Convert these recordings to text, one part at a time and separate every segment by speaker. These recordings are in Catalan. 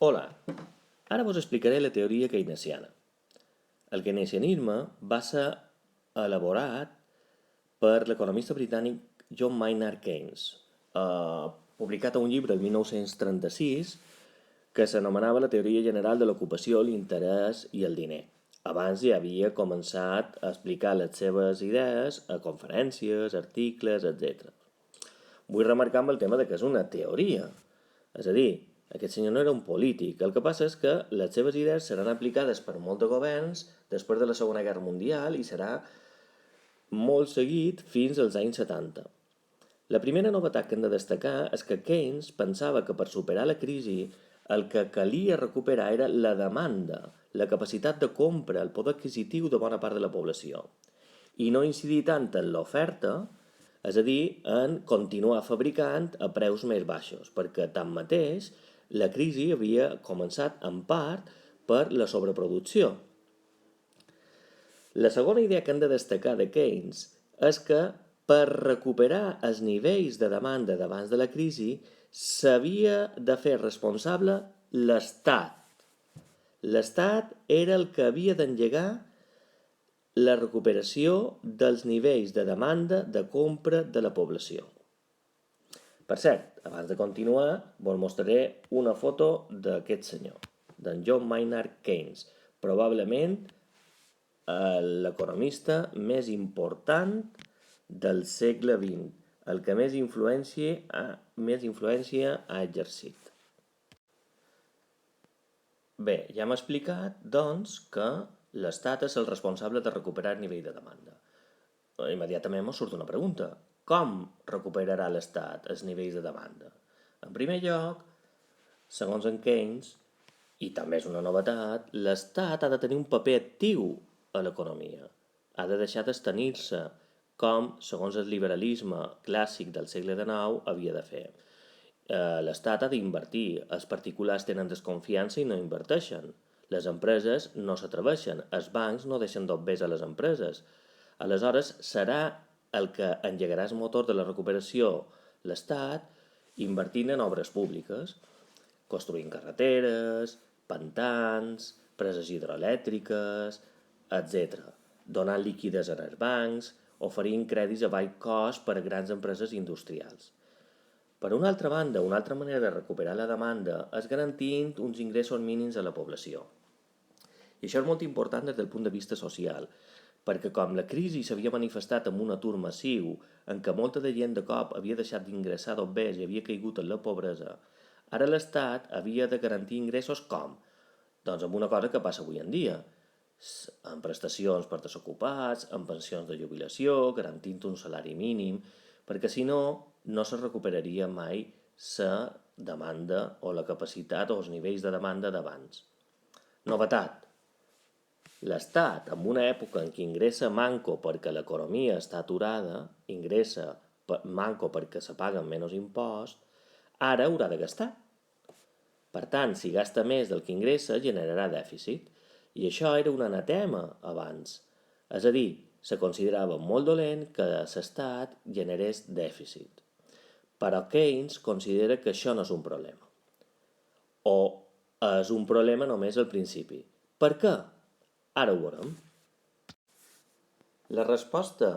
Speaker 1: Hola, ara vos explicaré la teoria keynesiana. El keynesianisme va ser elaborat per l'economista britànic John Maynard Keynes, publicat a un llibre el 1936 que s'anomenava la teoria general de l'ocupació, l'interès i el diner. Abans ja havia començat a explicar les seves idees a conferències, articles, etc. Vull remarcar amb el tema de que és una teoria. És a dir, aquest senyor no era un polític. El que passa és que les seves idees seran aplicades per molts de governs després de la Segona Guerra Mundial i serà molt seguit fins als anys 70. La primera novetat que hem de destacar és que Keynes pensava que per superar la crisi el que calia recuperar era la demanda, la capacitat de compra, el poder adquisitiu de bona part de la població, i no incidir tant en l'oferta, és a dir, en continuar fabricant a preus més baixos, perquè tanmateix la crisi havia començat en part per la sobreproducció. La segona idea que hem de destacar de Keynes és que per recuperar els nivells de demanda d'abans de la crisi s'havia de fer responsable l'Estat. L'Estat era el que havia d'engegar la recuperació dels nivells de demanda de compra de la població. Per cert, abans de continuar, vos mostraré una foto d'aquest senyor, d'en John Maynard Keynes, probablement l'economista més important del segle XX, el que més influència ha exercit. Bé, ja hem explicat, doncs, que l'Estat és el responsable de recuperar el nivell de demanda. Immediatament ens surt una pregunta. Com recuperarà l'Estat els nivells de demanda? En primer lloc, segons en Keynes, i també és una novetat, l'Estat ha de tenir un paper actiu a l'economia. Ha de deixar d'estenir-se, com, segons el liberalisme clàssic del segle XIX, havia de fer. L'Estat ha d'invertir, els particulars tenen desconfiança i no inverteixen. Les empreses no s'atreveixen, els bancs no deixen d'obès a les empreses. Aleshores, serà el que engegarà el motor de la recuperació l'Estat invertint en obres públiques, construint carreteres, pantans, preses hidroelèctriques, etc. Donant liquiditat als bancs, oferint crèdits a baix cost per a grans empreses industrials. Per una altra banda, una altra manera de recuperar la demanda és garantint uns ingressos mínims a la població. I això és molt important des del punt de vista social, perquè com la crisi s'havia manifestat amb un atur massiu, en què molta de gent de cop havia deixat d'ingressar d'obès i havia caigut en la pobresa, ara l'Estat havia de garantir ingressos com? Doncs amb una cosa que passa avui en dia, amb prestacions per desocupats, amb pensions de jubilació, garantint un salari mínim, perquè si no, no se recuperaria mai la demanda o la capacitat o els nivells de demanda d'abans. Novetat. L'Estat, en una època en què ingressa manco perquè l'economia està aturada, ingressa manco perquè se paguen menys imposts, ara haurà de gastar. Per tant, si gasta més del que ingressa, generarà dèficit. I això era un anatema abans. És a dir, se considerava molt dolent que l'Estat generés dèficit. Però Keynes considera que això no és un problema. O és un problema només al principi. Per què? Ara ho veurem. La resposta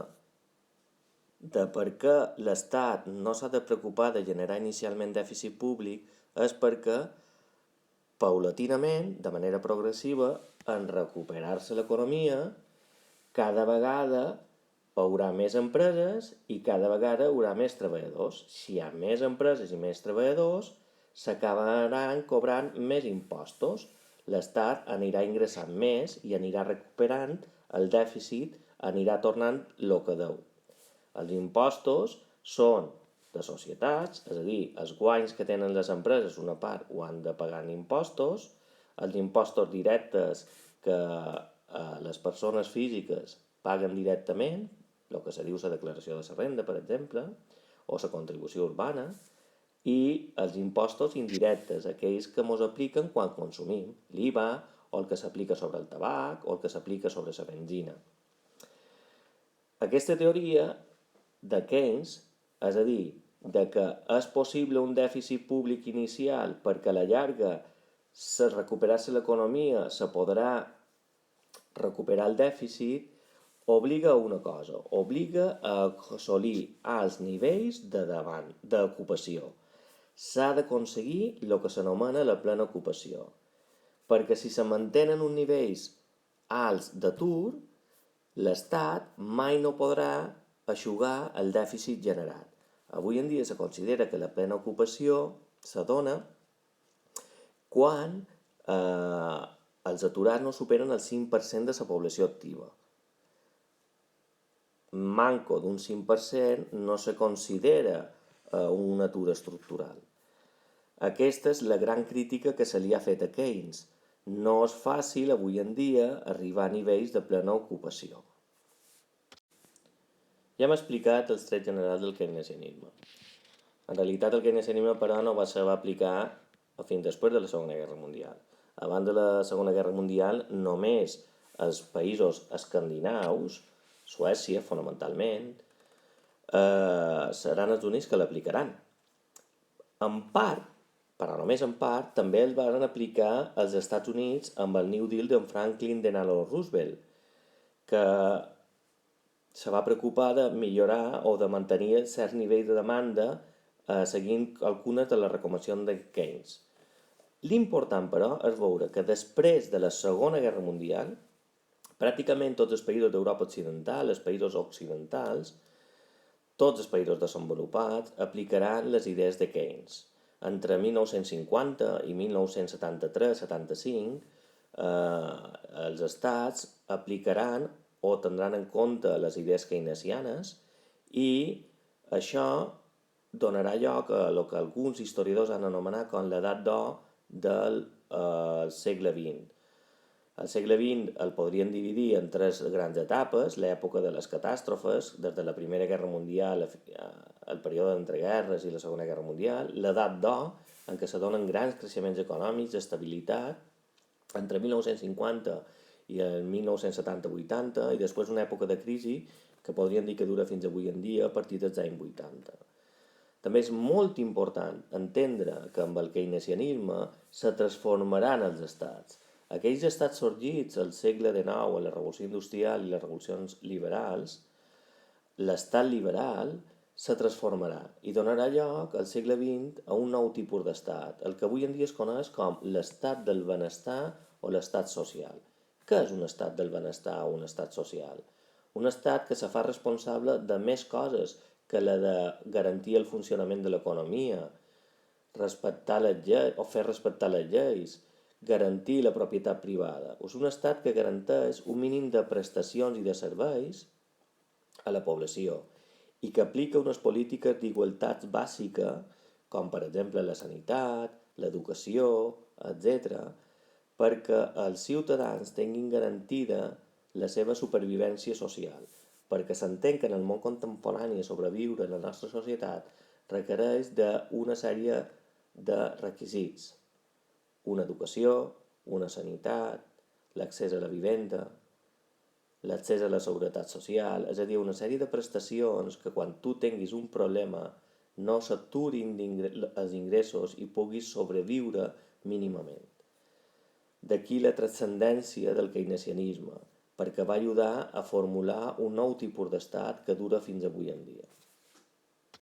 Speaker 1: de per què l'Estat no s'ha de preocupar de generar inicialment dèficit públic és perquè, paulatinament, de manera progressiva, en recuperar-se l'economia, cada vegada hi haurà més empreses i cada vegada hi haurà més treballadors. Si hi ha més empreses i més treballadors, s'acabaran cobrant més impostos. L'Estat anirà ingressant més i anirà recuperant el dèficit, anirà tornant el que deu. Els impostos són de societats, és a dir, els guanys que tenen les empreses una part ho han de pagar en impostos, els impostos directes que les persones físiques paguen directament, el que se diu la declaració de la renda, per exemple, o la contribució urbana, i els impostos indirectes, aquells que ens apliquen quan consumim, l'IVA, o el que s'aplica sobre el tabac, o el que s'aplica sobre la benzina. Aquesta teoria de Keynes, és a dir, de que és possible un dèficit públic inicial perquè a la llarga Si recuperar-se l'economia, se podrà recuperar el dèficit, obliga a una cosa, obliga a assolir alts nivells d'ocupació. S'ha d'aconseguir el que s'anomena la plena ocupació, perquè si se mantenen uns nivells alts d'atur, l'Estat mai no podrà eixugar el dèficit generat. Avui en dia se considera que la plena ocupació se dona quan els aturats no superen el 5% de la població activa. Manco d'un 5% no se considera un atur estructural. Aquesta és la gran crítica que se li ha fet a Keynes. No és fàcil avui en dia arribar a nivells de plena ocupació. Ja hem explicat els trets generals del keynesianisme. En realitat el keynesianisme, però, no va saber aplicar fins després de la Segona Guerra Mundial. Abans de la Segona Guerra Mundial, només els països escandinaus, Suècia fonamentalment, seran els únics que l'aplicaran. En part, però només en part, també el van aplicar als Estats Units amb el New Deal d'en Franklin Delano Roosevelt, que se va preocupar de millorar o de mantenir certs nivells de demanda seguint algunes de les recomanacions de Keynes. L'important, però, és veure que després de la Segona Guerra Mundial, pràcticament tots els països d'Europa Occidental, els països occidentals, tots els països desenvolupats aplicaran les idees de Keynes. Entre 1950 i 1973-75, els estats aplicaran o tindran en compte les idees keynesianes i això donarà lloc a el que alguns historiadors han anomenat com l'edat d'or del segle XX. El segle XX el podrien dividir en tres grans etapes: l'època de les catàstrofes, des de la Primera Guerra Mundial, el període entre guerres i la Segona Guerra Mundial, l'edat d'or, en què se donen grans creixements econòmics, estabilitat, entre 1950 i el 1970-80, i després una època de crisi que podríem dir que dura fins avui en dia a partir dels anys 80. També és molt important entendre que amb el keynesianisme se transformaran els estats. Aquells estats sorgits al segle XIX, a la revolució industrial i les revolucions liberals, l'estat liberal se transformarà i donarà lloc al segle XX a un nou tipus d'estat, el que avui en dia es coneix com l'estat del benestar o l'estat social. Què és un estat del benestar o un estat social? Un estat que se fa responsable de més coses que la de garantir el funcionament de l'economia, respectar les lleis o fer respectar les lleis, garantir la propietat privada. És un estat que garanteix un mínim de prestacions i de serveis a la població i que aplica unes polítiques d'igualtat bàsica, com per exemple la sanitat, l'educació, etc., perquè els ciutadans tinguin garantida la seva supervivència social, perquè s'entén que en el món contemporani sobreviure en la nostra societat requereix d'una sèrie de requisits: una educació, una sanitat, l'accés a la vivenda, l'accés a la seguretat social, és a dir, una sèrie de prestacions que quan tu tinguis un problema no s'aturin els ingressos i puguis sobreviure mínimament. D'aquí la transcendència del keynesianisme, perquè va ajudar a formular un nou tipus d'estat que dura fins avui en dia.